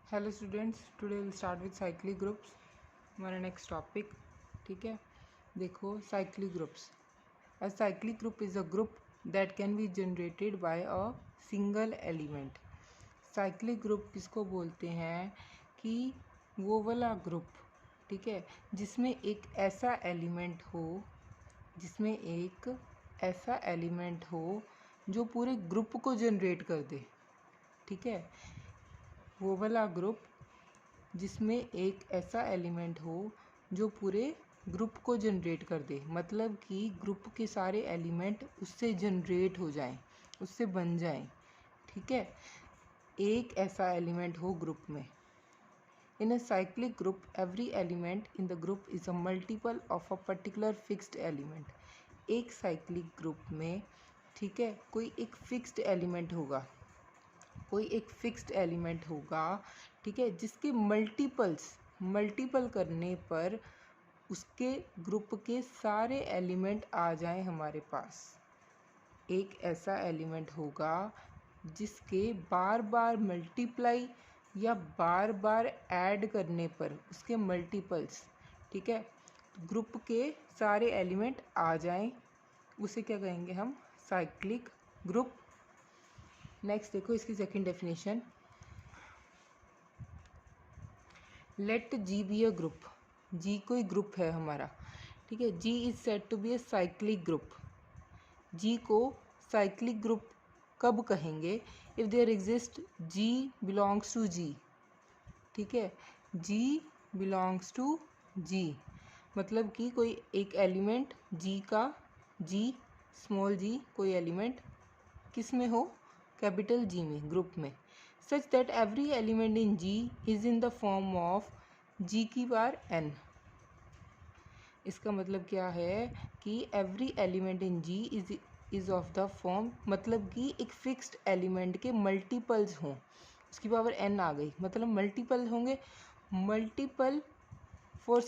Hello students, today will start with cyclic groups. हमारा next topic, ठीक है। देखो, cyclic groups. A cyclic group is a group that can be generated by a single element. Cyclic group किसको बोलते हैं कि वो वाला ग्रुप, ठीक है, जिसमें एक ऐसा एलिमेंट हो जो पूरे ग्रुप को जनरेट कर दे, ठीक है। वो वाला ग्रुप जिसमें एक ऐसा एलिमेंट हो जो पूरे ग्रुप को जनरेट कर दे, मतलब कि ग्रुप के सारे एलिमेंट उससे जनरेट हो जाएं, उससे बन जाएं, ठीक है। एक ऐसा एलिमेंट हो ग्रुप में। In a cyclic group every element in the group is a multiple of a particular fixed element. एक साइक्लिक ग्रुप में, ठीक है, कोई एक फिक्स्ड एलिमेंट होगा, ठीक है, जिसके मल्टीपल करने पर उसके ग्रुप के सारे एलिमेंट आ जाएं हमारे पास। एक ऐसा एलिमेंट होगा जिसके बार बार मल्टीप्लाई या बार बार ऐड करने पर उसके मल्टीपल्स, ठीक है, ग्रुप के सारे एलिमेंट आ जाएं, उसे क्या कहेंगे हम? Cyclic group. नेक्स्ट देखो इसकी second definition. Let G be a group. G कोई ग्रुप है हमारा, ठीक है। G is said to be a cyclic group. G को साइक्लिक ग्रुप कब कहेंगे? If there exist G belongs to G, ठीक है। जी बिलोंग्स टू जी, मतलब कि कोई एक एलिमेंट जी का, जी स्मॉल जी, कोई एलिमेंट किस में हो? कैपिटल जी में, ग्रुप में। Such that every element in G is in the form of G की पावर n। इसका मतलब क्या है कि every element in G is of the form, मतलब कि एक फिक्स्ड एलिमेंट के मल्टीपल्स हों, उसकी पावर n आ गई, मतलब मल्टीपल होंगे, multiple for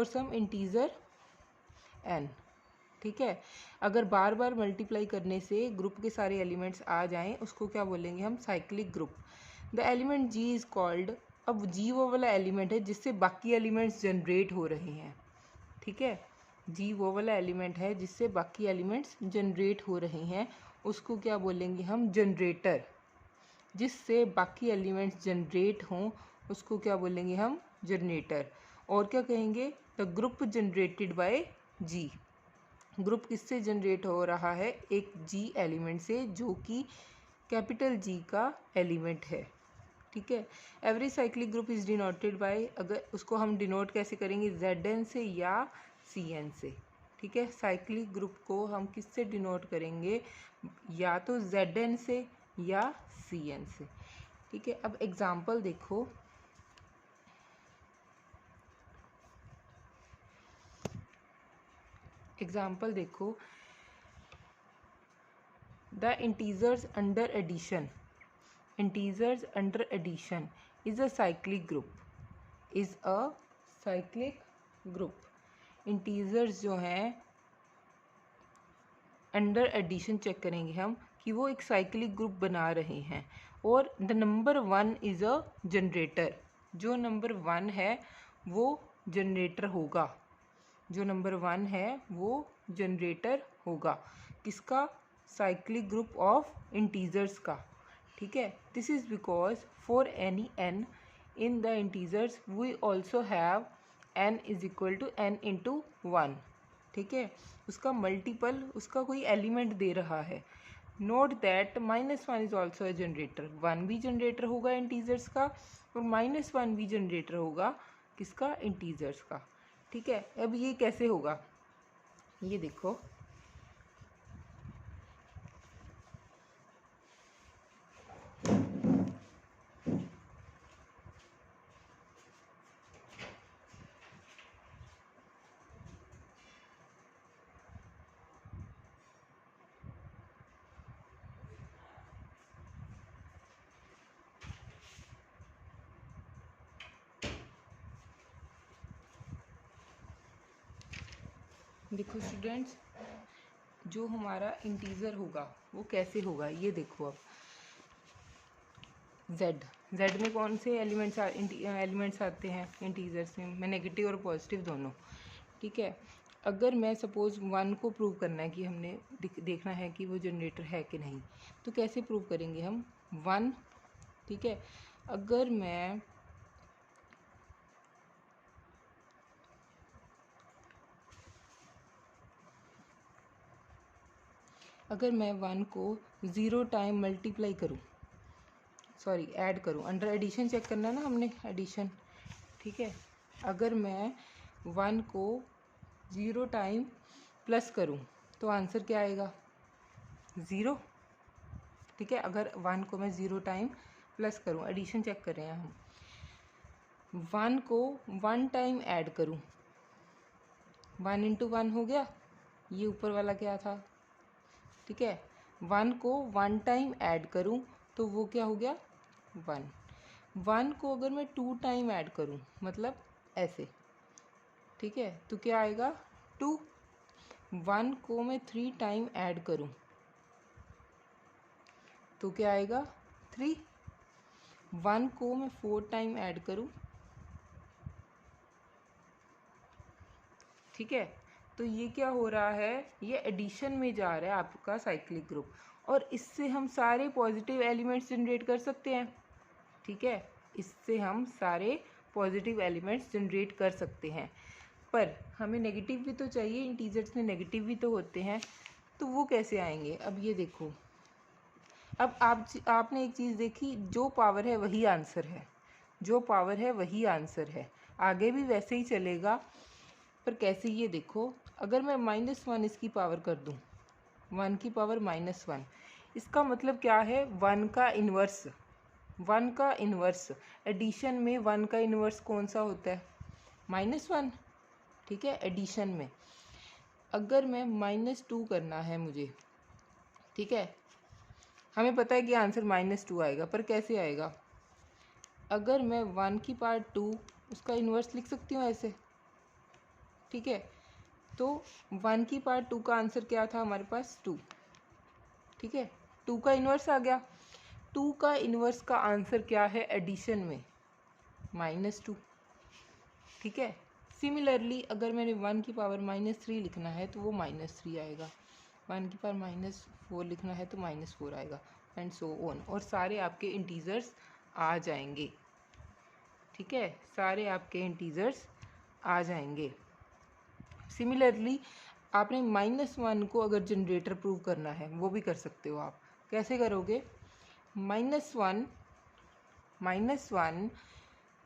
some integer n, ठीक है। अगर बार बार मल्टीप्लाई करने से ग्रुप के सारे एलिमेंट्स आ जाएं, उसको क्या बोलेंगे हम? Cyclic group. The element G is called, अब जी वो वाला एलिमेंट है जिससे बाकी एलिमेंट्स जनरेट हो रहे हैं, ठीक है। जी वो वाला एलिमेंट है जिससे बाकी एलिमेंट्स जनरेट हो रहे हैं, उसको क्या बोलेंगे हम? जनरेटर। जिससे बाकी एलिमेंट्स जनरेट हों उसको क्या बोलेंगे हम? जनरेटर। और क्या कहेंगे? The group generated by G. Group किससे जनरेट हो रहा है? एक जी एलिमेंट से, जो कि कैपिटल जी का एलिमेंट है, ठीक है। Every cyclic group is denoted by, अगर उसको हम डिनोट कैसे करेंगे? Zn से या Cn से, ठीक है। साइक्लिक ग्रुप को हम किससे डिनोट करेंगे? या तो Zn से या Cn से, ठीक है। अब एग्जाम्पल देखो। The integers under addition. Integers under addition is a cyclic group. Integers जो हैं अंडर एडिशन चेक करेंगे हम कि वो एक साइक्लिक ग्रुप बना रहे हैं। और the number 1 is a generator. जो नंबर 1 है वो जनरेटर होगा। जो नंबर 1 है वो जनरेटर होगा। किसका? साइक्लिक ग्रुप ऑफ इंटीजर्स का, ठीक है। This is because for any n in the integers we also have n is equal to n into 1, ठीक है। उसका मल्टीपल, उसका कोई एलिमेंट दे रहा है। Note that -1 is also a generator. 1 भी जनरेटर होगा इंटीजर्स का, और -1 भी जनरेटर होगा किसका? इंटीजर्स का, ठीक है। अब ये कैसे होगा? ये देखो, देखो स्टूडेंट्स, जो हमारा इंटीजर होगा वो कैसे होगा, ये देखो। अब जेड, जेड में कौन से एलिमेंट्स आते हैं इंटीजर्स में नेगेटिव और पॉजिटिव दोनों, ठीक है। अगर मैं सपोज़ 1 को प्रूव करना है कि हमने देखना है कि वो जनरेटर है कि नहीं, तो कैसे प्रूव करेंगे हम 1, ठीक है। अगर मैं अगर मैं 1 को 0 टाइम मल्टीप्लाई करूँ, सॉरी ऐड करूँ, अंडर एडिशन चेक करना है ना हमने, एडिशन, ठीक है। अगर मैं 1 को 0 टाइम प्लस करूँ तो आंसर क्या आएगा, 0, ठीक है। अगर 1 को मैं 0 टाइम प्लस करूँ, एडिशन चेक कर रहे हैं हम, 1 को 1 टाइम ऐड करूँ, 1 इंटू 1 हो गया, ये ऊपर वाला क्या था, ठीक है। 1 को 1 टाइम ऐड करूँ तो वो क्या हो गया 1। 1 को अगर मैं 2 टाइम ऐड करूँ, मतलब ऐसे, ठीक है, तो क्या आएगा 2। 1 को मैं 3 टाइम ऐड करूँ तो क्या आएगा 3। 1 को मैं 4 टाइम ऐड करूँ, ठीक है। तो ये क्या हो रहा है, ये एडिशन में जा रहा है आपका साइक्लिक ग्रुप, और इससे हम सारे पॉजिटिव एलिमेंट्स जनरेट कर सकते हैं, ठीक है। इससे हम सारे पॉजिटिव एलिमेंट्स जनरेट कर सकते हैं, पर हमें नेगेटिव भी तो चाहिए, इंटीजर्स में नेगेटिव भी तो होते हैं, तो वो कैसे आएंगे। अब ये देखो, अब आपने एक चीज़ देखी, जो पावर है वही आंसर है, जो पावर है वही आंसर है, आगे भी वैसे ही चलेगा। पर कैसे, ये देखो, अगर मैं -1 इसकी पावर कर दूं, 1 की पावर -1, इसका मतलब क्या है, 1 का इन्वर्स, 1 का इन्वर्स, एडिशन में 1 का इन्वर्स कौन सा होता है, -1, ठीक है। एडिशन में अगर मैं -2 करना है मुझे, ठीक है, हमें पता है कि आंसर -2 आएगा, पर कैसे आएगा, अगर मैं 1 की पावर 2 उसका इन्वर्स लिख सकती हूँ ऐसे, ठीक है। तो 1 की पावर 2 का आंसर क्या था हमारे पास 2, ठीक है। 2 का इन्वर्स आ गया, 2 का इन्वर्स का आंसर क्या है एडिशन में, -2, ठीक है। सिमिलरली अगर मैंने 1 की पावर -3 लिखना है तो वो -3 आएगा, 1 की पावर -4 लिखना है तो -4 आएगा, एंड सो ऑन, और सारे आपके इंटीजर्स आ जाएंगे, ठीक है, सारे आपके इंटीजर्स आ जाएंगे। सिमिलरली आपने -1 को अगर जनरेटर प्रूव करना है वो भी कर सकते हो आप, कैसे करोगे, -1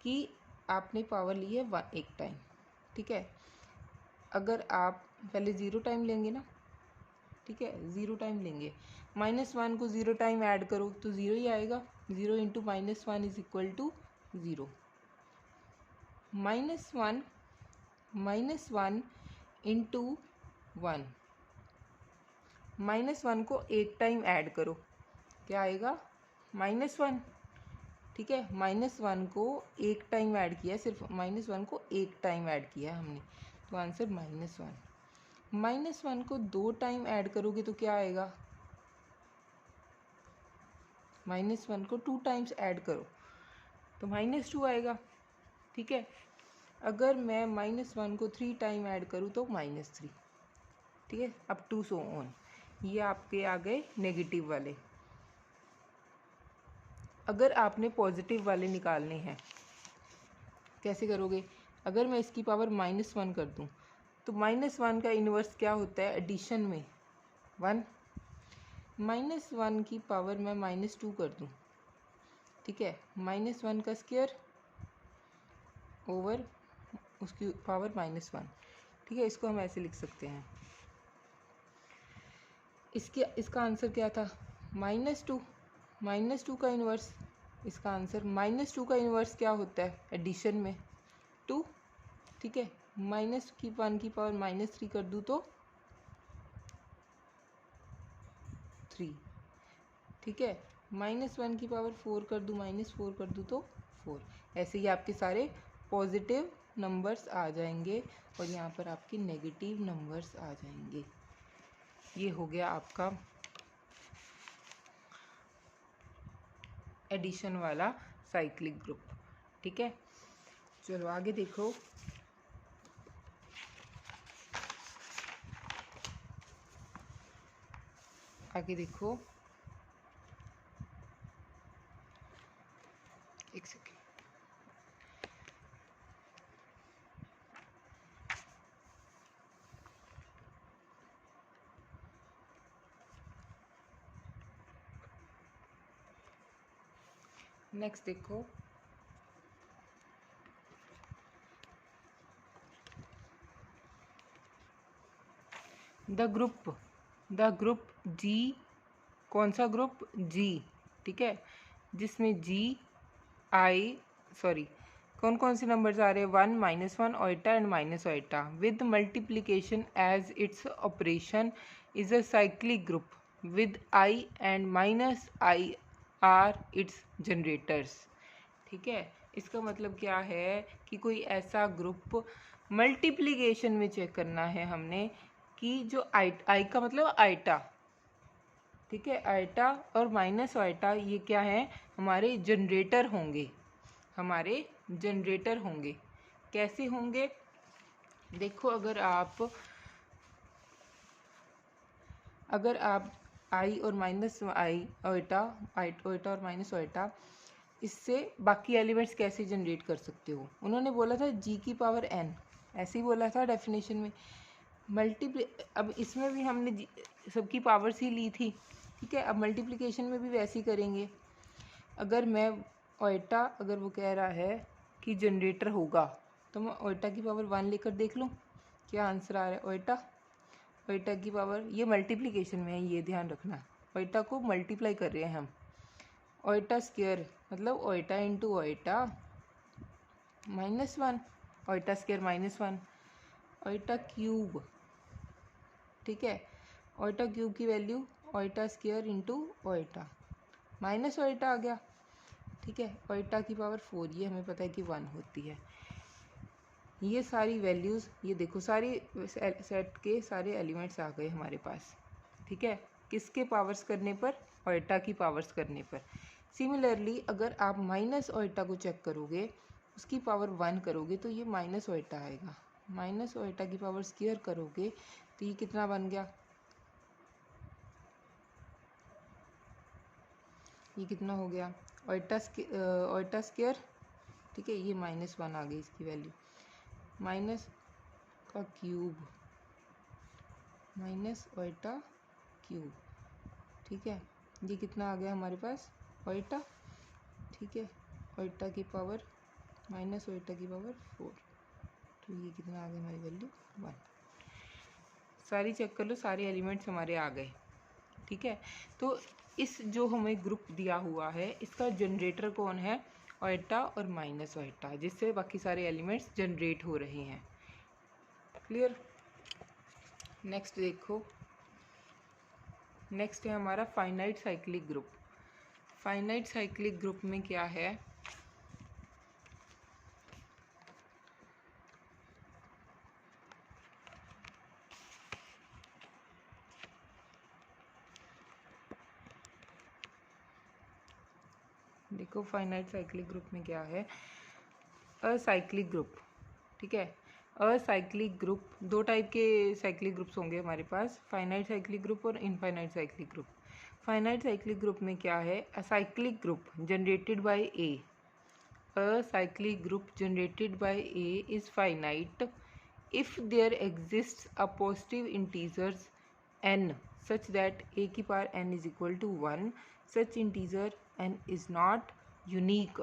की आपने पावर ली है एक टाइम, ठीक है। अगर आप पहले 0 टाइम लेंगे ना, ठीक है, 0 टाइम लेंगे, -1 को 0 टाइम ऐड करो तो 0 ही आएगा, 0 into -1 is equal to 0। -1 into 1, -1 को एक टाइम ऐड करो, क्या आएगा -1, ठीक है। -1 को एक टाइम ऐड किया है, सिर्फ -1 को एक टाइम ऐड किया है हमने, तो आंसर -1। -1 को 2 टाइम ऐड करोगे तो क्या आएगा, -1 को 2 टाइम्स ऐड करो तो -2 आएगा, ठीक है। अगर मैं -1 को 3 टाइम ऐड करूँ तो -3, ठीक है, अप टू सो ऑन। ये आपके आ गए नेगेटिव वाले। अगर आपने पॉजिटिव वाले निकालने हैं, कैसे करोगे, अगर मैं इसकी पावर -1 कर दूं तो -1 का इन्वर्स क्या होता है एडिशन में 1, -1 की पावर मैं -2 कर दूं, ठीक है, -1 का स्क्वायर ओवर उसकी पावर -1, ठीक है। इसको हम ऐसे लिख सकते हैं, इसका आंसर क्या था -2 का इन्वर्स, इसका आंसर -2 का इन्वर्स क्या होता है एडिशन में 2, ठीक है। -1 की पावर -3 कर दूँ तो 3, ठीक है। -1 की पावर 4 कर दूँ, -4 कर दूँ तो 4। ऐसे ही आपके सारे पॉजिटिव नंबर्स आ जाएंगे और यहाँ पर आपके नेगेटिव नंबर्स आ जाएंगे। ये हो गया आपका एडिशन वाला साइक्लिक ग्रुप। ठीक है, चलो आगे देखो। आगे देखो, एक सेकेंड। नेक्स्ट देखो, द ग्रुप जी, कौन सा ग्रुप? जी, ठीक है, जिसमें जी आई सॉरी कौन कौन से नंबर्स आ रहे हैं? 1, -1, iota and minus iota with multiplication as its operation is a cyclic group with i and minus i are its generators. ठीक है, इसका मतलब क्या है कि कोई ऐसा ग्रुप मल्टीप्लिकेशन में चेक करना है हमने कि जो आई का मतलब आइटा, ठीक है, आइटा और माइनस आइटा ये क्या है? हमारे जनरेटर होंगे, हमारे जनरेटर होंगे। कैसे होंगे? देखो, अगर आप आई और माइनस आई ओइटा और माइनस ओइटा, इससे बाकी एलिमेंट्स कैसे जनरेट कर सकते हो? उन्होंने बोला था जी की पावर एन, ऐसे ही बोला था डेफिनेशन में। अब इसमें भी हमने सबकी पावर्स ही ली थी, ठीक है। अब मल्टीप्लिकेशन में भी वैसे ही करेंगे। अगर मैं ओइटा, अगर वो कह रहा है कि जनरेटर होगा, तो मैं ओइटा की पावर 1 लेकर देख लूँ क्या आंसर आ रहा है। ओइटा की पावर, ये मल्टीप्लिकेशन में है, ये ध्यान रखना। ओइटा को मल्टीप्लाई कर रहे हैं हम। ओइटा स्क्वायर मतलब iota into iota -1, iota square -1, iota cube, ठीक है। ओइटा क्यूब की value iota square into iota minus iota आ गया, ठीक है। ओइटा की पावर 4, ये हमें पता है कि 1 होती है। ये सारी वैल्यूज़, ये देखो सारी सेट के सारे एलिमेंट्स आ गए हमारे पास, ठीक है। किसके पावर्स करने पर? ओइटा की पावर्स करने पर। सिमिलरली अगर आप माइनस ओइटा को चेक करोगे, उसकी पावर 1 करोगे तो ये माइनस ओइटा आएगा। माइनस ओइटा की पावर स्क्वायर करोगे तो ये कितना बन गया? ये कितना हो गया? ओइटा स्क्वायर, ठीक है। ये -1 आ गई इसकी वैल्यू। माइनस का क्यूब, माइनस ओइटा क्यूब, ठीक है। ये कितना आ गया हमारे पास? ओइटा, ठीक है। ओइटा की पावर माइनस ओइटा की पावर 4, तो ये कितना आ गया हमारी वैल्यू? 1। सारी चेक कर लो, सारे एलिमेंट्स हमारे आ गए, ठीक है। तो इस जो हमें ग्रुप दिया हुआ है, इसका जनरेटर कौन है? ओइटा और माइनस ओइटा, जिससे बाकी सारे एलिमेंट्स जनरेट हो रहे हैं। क्लियर? नेक्स्ट देखो, नेक्स्ट है हमारा finite cyclic group. Finite cyclic group में क्या है? देखो, फाइनाइट साइक्लिक ग्रुप में क्या है? असाइक्लिक ग्रुप, ठीक है। असाइक्लिक ग्रुप, दो टाइप के साइक्लिक ग्रुप्स होंगे हमारे पास, फाइनाइट साइक्लिक ग्रुप और infinite cyclic group. Finite cyclic group में क्या है? अ cyclic group generated by A, a cyclic group generated by A is finite if there exists a positive integers n such that a की power n is equal to 1, such integer n is not unique।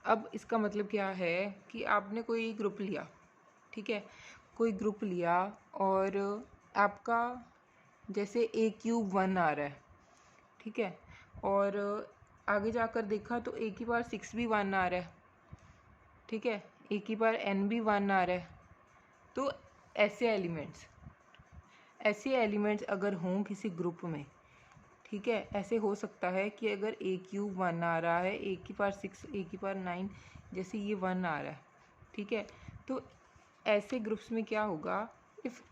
अब इसका मतलब क्या है कि आपने कोई group लिया, ठीक है, कोई ग्रुप लिया और आपका जैसे a क्यूब 1 आ रहा है, ठीक है, और आगे जाकर देखा तो a की पावर 6 भी 1 आ रहा है, ठीक है, a की पावर n भी 1 आ रहा है। तो ऐसे एलिमेंट्स अगर हों किसी ग्रुप में, ठीक है, ऐसे हो सकता है कि अगर a क्यूब 1 आ रहा है, a की पावर 6, a की पावर 9, जैसे ये 1 आ रहा है, ठीक है। तो ऐसे ग्रुप्स में क्या होगा? If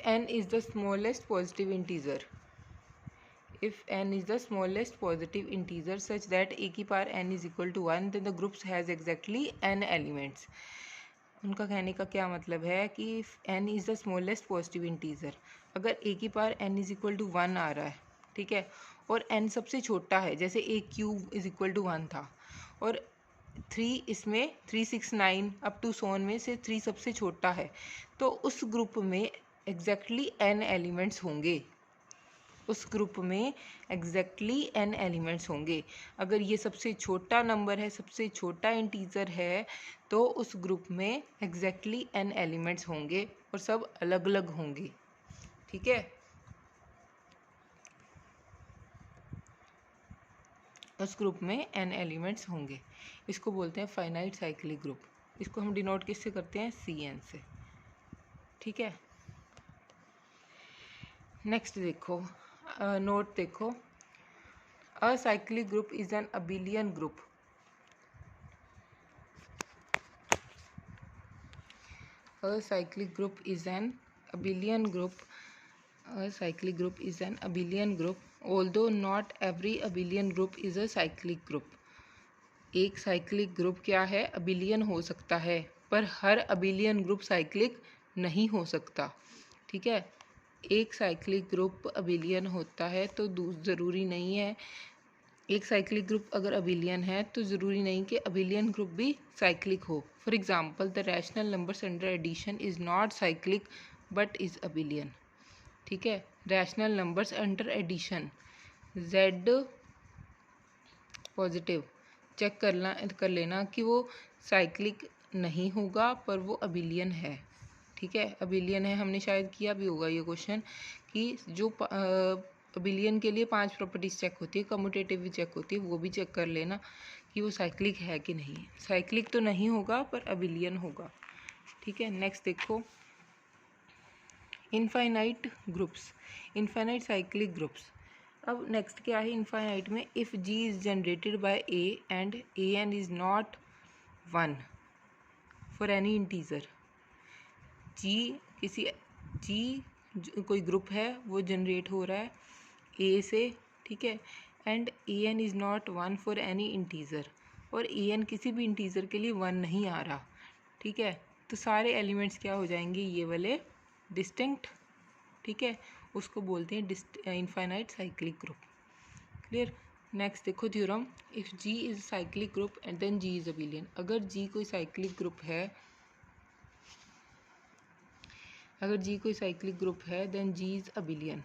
n is the smallest positive integer, if n is the smallest positive integer such that a की power n is equal to 1 then the group has exactly n elements। उनका कहने का क्या मतलब है कि n is the smallest positive integer, अगर a की power n is equal to 1 आ रहा है, ठीक है, और n सबसे छोटा है, जैसे a cube is equal to 1 था और 3 इसमें 3 6 9 अप टू सोन में से 3 सबसे छोटा है, तो उस ग्रुप में एग्जैक्टली n एलिमेंट्स होंगे, उस ग्रुप में एग्जैक्टली n एलिमेंट्स होंगे। अगर ये सबसे छोटा नंबर है, सबसे छोटा इंटीजर है, तो उस ग्रुप में एग्जैक्टली n एलिमेंट्स होंगे और सब अलग अलग होंगे, ठीक है। उस ग्रुप में n एलिमेंट्स होंगे, इसको बोलते हैं फाइनाइट साइक्लिक ग्रुप। इसको हम डिनोट किससे करते हैं, Cn से, ठीक है। नेक्स्ट देखो, नोट देखो, अ cyclic group is an abelian group. A cyclic group is an abelian group. A cyclic group is an abelian group, although not every abelian group is a cyclic group. एक cyclic group क्या है, abelian हो सकता है, पर हर abelian group cyclic नहीं हो सकता, ठीक है। एक साइक्लिक ग्रुप अबिलियन होता है तो ज़रूरी नहीं है, एक साइक्लिक ग्रुप अगर अबिलियन है तो ज़रूरी नहीं कि अबिलियन ग्रुप भी साइक्लिक हो। For example the rational numbers under addition is not cyclic but is abelian, ठीक है। Rational numbers under addition, Z positive check कर लेना कि वो साइक्लिक नहीं होगा पर वो अबिलियन है, ठीक है। अबिलियन है, हमने शायद किया भी होगा ये क्वेश्चन कि जो अबिलियन के लिए 5 प्रॉपर्टीज चेक होती है, कम्यूटेटिव भी चेक होती है, वो भी चेक कर लेना कि वो साइक्लिक है कि नहीं। साइक्लिक तो नहीं होगा पर अबिलियन होगा, ठीक है। नेक्स्ट देखो, infinite groups, infinite cyclic groups. अब नेक्स्ट क्या है इनफाइनाइट में, if G is generated by A and A N is not 1 for any integer. G कोई ग्रुप है वो जनरेट हो रहा है ए से, ठीक है, and A N is not 1 for any integer, और ए एन किसी भी इंटीजर के लिए 1 नहीं आ रहा, ठीक है। तो सारे एलिमेंट्स क्या हो जाएंगे, ये वाले डिस्टिंक्ट, ठीक है, उसको बोलते हैं infinite cyclic group. Clear. Next देखो theorem, if G is cyclic group and then G is abelian. अगर जी कोई साइक्लिक ग्रुप है, अगर जी कोई साइक्लिक ग्रुप है then G is abelian.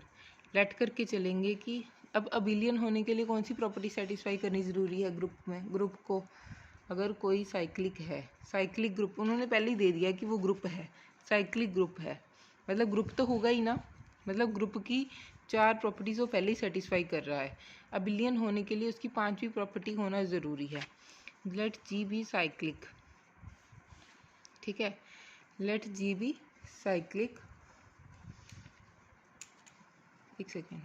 Let करके चलेंगे कि अब अबिलियन होने के लिए कौन सी प्रॉपर्टी सेटिस्फाई करनी ज़रूरी है ग्रुप में, ग्रुप को, अगर कोई साइक्लिक है, साइक्लिक ग्रुप उन्होंने पहले ही दे दिया कि वो ग्रुप है, साइक्लिक ग्रुप है, मतलब ग्रुप तो होगा ही ना, मतलब ग्रुप की 4 प्रॉपर्टीज़ वो पहले ही सेटिस्फाई कर रहा है। अबिलियन होने के लिए उसकी 5वीं प्रॉपर्टी होना ज़रूरी है, लेट जी बी साइक्लिक, ठीक है, लेट जी बी साइक्लिक। एक सेकेंड,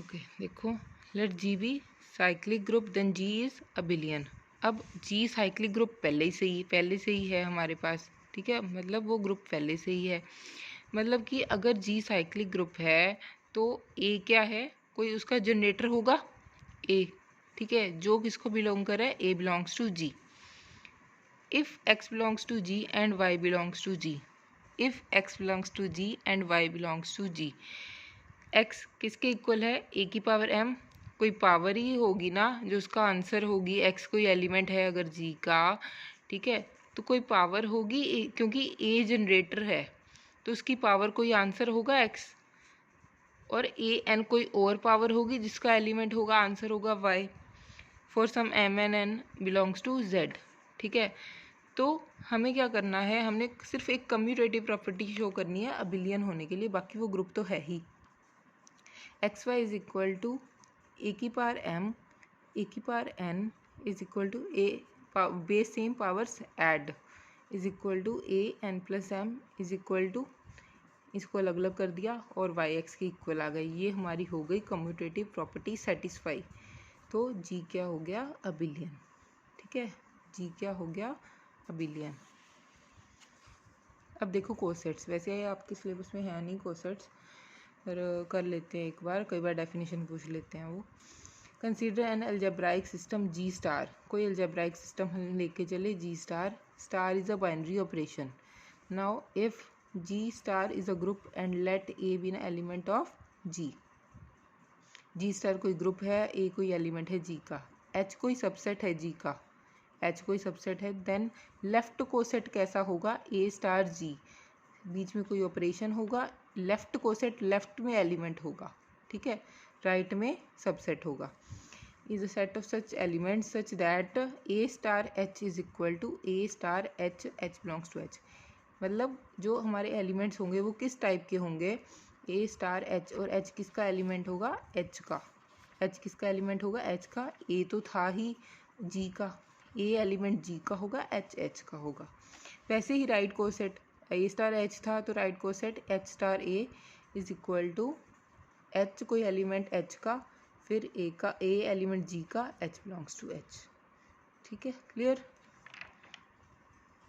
ओके देखो, let G be cyclic group then G is abelian. अब जी साइक्लिक ग्रुप पहले से ही है हमारे पास, ठीक है, मतलब वो ग्रुप पहले से ही है, मतलब कि अगर जी साइक्लिक ग्रुप है तो ए क्या है, कोई उसका जनरेटर होगा ए, ठीक है, जो किसको बिलोंग करे, A belongs to G. If X belongs to G and Y belongs to G, if X belongs to G and Y belongs to G, X किसके इक्वल है, ए की पावर एम, कोई पावर ही होगी ना जो उसका आंसर होगी, एक्स कोई एलिमेंट है अगर जी का, ठीक है, तो कोई पावर होगी क्योंकि ए जनरेटर है तो उसकी पावर कोई आंसर होगा एक्स, और ए एन कोई और पावर होगी जिसका एलिमेंट होगा आंसर होगा y, for some m n n belongs to Z, ठीक है। तो हमें क्या करना है, हमने सिर्फ एक कम्यूटेटिव प्रॉपर्टी शो करनी है अबिलियन होने के लिए, बाकी वो ग्रुप तो है ही। X Y is equal to A की पावर एम, ए की power N is equal to A base same powers add is equal to A N plus M is equal to इसको अलग अलग कर दिया और वाई एक्स के equal आ गई। ये हमारी हो गई कम्यूटेटिव प्रॉपर्टी सेटिस्फाई। तो जी क्या हो गया, अबिलियन। ठीक है, जी क्या हो गया, अबिलियन। अब देखो कोसेट्स, वैसे आपके सिलेबस में है नहीं कोसेट्स, पर कर लेते हैं एक बार, कई बार डेफिनेशन पूछ लेते हैं वो। Consider an algebraic system G star, कोई अलजेब्राइक सिस्टम हम लेके चले G star, star is a binary operation. Now if G star is a group and let A be an element of G. G star कोई group है, A कोई element है जी का, H कोई सबसेट है जी का, एच कोई सबसेट है, देन लेफ्ट कोसेट कैसा होगा, ए स्टार जी, बीच में कोई ऑपरेशन होगा, लेफ्ट कोसेट लेफ्ट में एलिमेंट होगा, ठीक है, राइट में सबसेट होगा। Is a set of such elements such that a star h is equal to a star h, h belongs to h. मतलब जो हमारे एलिमेंट्स होंगे वो किस टाइप के होंगे, ए स्टार एच, और एच किसका एलिमेंट होगा, एच का। एच किसका एलिमेंट होगा, एच का। ए तो था ही जी का, ए एलिमेंट जी का होगा, एच एच का होगा। वैसे ही right coset, a star h था तो right coset h star a is equal to h कोई एलिमेंट एच का, फिर ए का, ए एलिमेंट जी का, एच बिलोंग्स टू एच। ठीक है, क्लियर।